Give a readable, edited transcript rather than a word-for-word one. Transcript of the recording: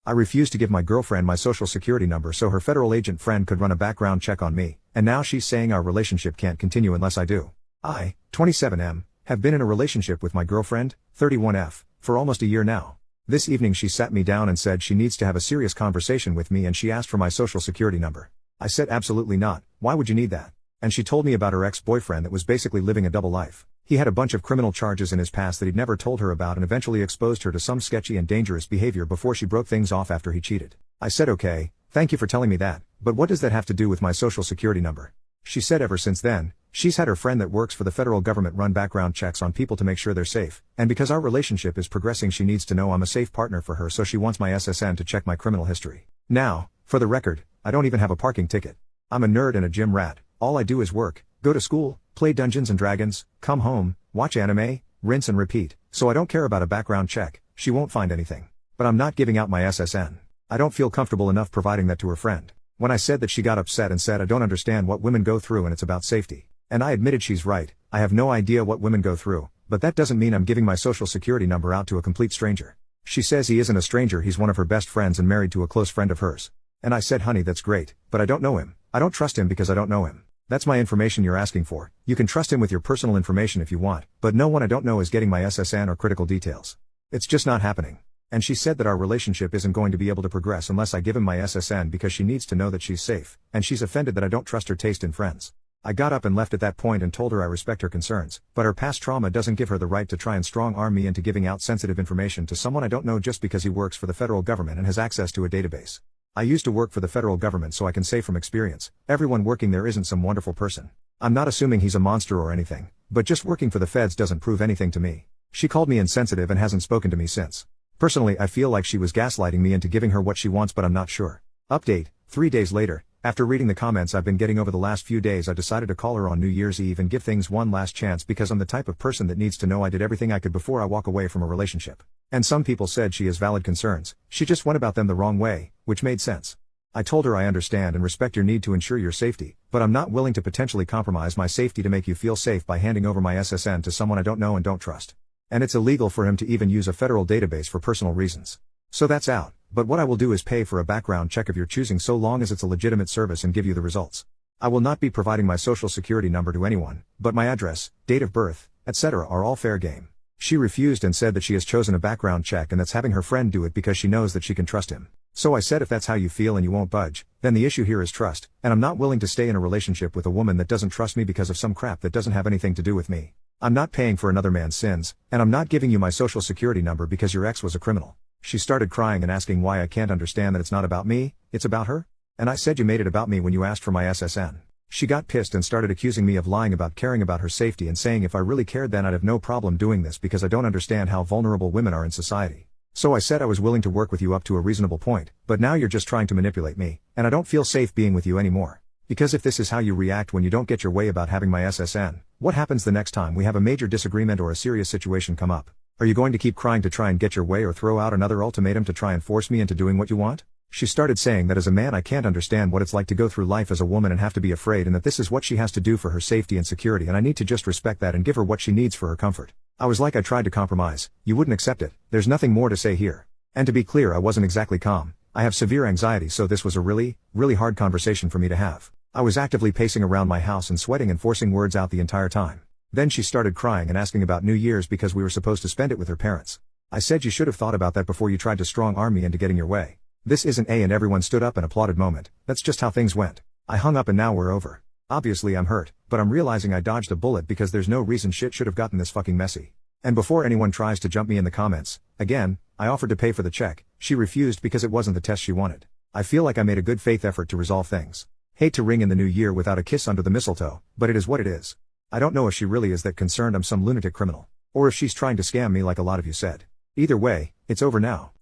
I refused to give my girlfriend my social security number so her federal agent friend could run a background check on me, and now she's saying our relationship can't continue unless I do. I, 27M, have been in a relationship with my girlfriend, 31F, for almost a year now. This evening she sat me down and said she needs to have a serious conversation with me and she asked for my social security number. I said absolutely not, why would you need that? And she told me about her ex-boyfriend that was basically living a double life. He had a bunch of criminal charges in his past that he'd never told her about and eventually exposed her to some sketchy and dangerous behavior before she broke things off after he cheated. I said okay, thank you for telling me that, but what does that have to do with my social security number? She said ever since then, she's had her friend that works for the federal government run background checks on people to make sure they're safe, and because our relationship is progressing she needs to know I'm a safe partner for her so she wants my SSN to check my criminal history. Now, for the record, I don't even have a parking ticket. I'm a nerd and a gym rat, all I do is work, go to school, play Dungeons and Dragons, come home, watch anime, rinse and repeat, so I don't care about a background check, she won't find anything. But I'm not giving out my SSN. I don't feel comfortable enough providing that to her friend. When I said that she got upset and said I don't understand what women go through and it's about safety. And I admitted she's right, I have no idea what women go through, but that doesn't mean I'm giving my social security number out to a complete stranger. She says he isn't a stranger, he's one of her best friends and married to a close friend of hers. And I said honey that's great, but I don't know him. I don't trust him because I don't know him. That's my information you're asking for. You can trust him with your personal information if you want, but no one I don't know is getting my SSN or critical details. It's just not happening. And she said that our relationship isn't going to be able to progress unless I give him my SSN because she needs to know that she's safe, and she's offended that I don't trust her taste in friends. I got up and left at that point and told her I respect her concerns, but her past trauma doesn't give her the right to try and strong-arm me into giving out sensitive information to someone I don't know just because he works for the federal government and has access to a database. I used to work for the federal government so I can say from experience, everyone working there isn't some wonderful person. I'm not assuming he's a monster or anything, but just working for the feds doesn't prove anything to me. She called me insensitive and hasn't spoken to me since. Personally, I feel like she was gaslighting me into giving her what she wants, but I'm not sure. Update, 3 days later, after reading the comments I've been getting over the last few days, I decided to call her on New Year's Eve and give things one last chance because I'm the type of person that needs to know I did everything I could before I walk away from a relationship. And some people said she has valid concerns, she just went about them the wrong way, which made sense. I told her I understand and respect your need to ensure your safety, but I'm not willing to potentially compromise my safety to make you feel safe by handing over my SSN to someone I don't know and don't trust. And it's illegal for him to even use a federal database for personal reasons. So that's out, but what I will do is pay for a background check of your choosing so long as it's a legitimate service and give you the results. I will not be providing my social security number to anyone, but my address, date of birth, etc. are all fair game. She refused and said that she has chosen a background check and that's having her friend do it because she knows that she can trust him. So I said if that's how you feel and you won't budge, then the issue here is trust, and I'm not willing to stay in a relationship with a woman that doesn't trust me because of some crap that doesn't have anything to do with me. I'm not paying for another man's sins, and I'm not giving you my social security number because your ex was a criminal. She started crying and asking why I can't understand that it's not about me, it's about her? And I said you made it about me when you asked for my SSN. She got pissed and started accusing me of lying about caring about her safety and saying if I really cared then I'd have no problem doing this because I don't understand how vulnerable women are in society. So I said I was willing to work with you up to a reasonable point, but now you're just trying to manipulate me, and I don't feel safe being with you anymore. Because if this is how you react when you don't get your way about having my SSN, what happens the next time we have a major disagreement or a serious situation come up? Are you going to keep crying to try and get your way or throw out another ultimatum to try and force me into doing what you want? She started saying that as a man I can't understand what it's like to go through life as a woman and have to be afraid and that this is what she has to do for her safety and security and I need to just respect that and give her what she needs for her comfort. I was like I tried to compromise, you wouldn't accept it, there's nothing more to say here. And to be clear I wasn't exactly calm, I have severe anxiety so this was a really hard conversation for me to have. I was actively pacing around my house and sweating and forcing words out the entire time. Then she started crying and asking about New Year's because we were supposed to spend it with her parents. I said you should have thought about that before you tried to strong-arm me into getting your way. This isn't a and everyone stood up and applauded moment, that's just how things went. I hung up and now we're over. Obviously I'm hurt, but I'm realizing I dodged a bullet because there's no reason shit should have gotten this fucking messy. And before anyone tries to jump me in the comments, again, I offered to pay for the check, she refused because it wasn't the test she wanted. I feel like I made a good faith effort to resolve things. Hate to ring in the new year without a kiss under the mistletoe, but it is what it is. I don't know if she really is that concerned I'm some lunatic criminal, or if she's trying to scam me like a lot of you said. Either way, it's over now.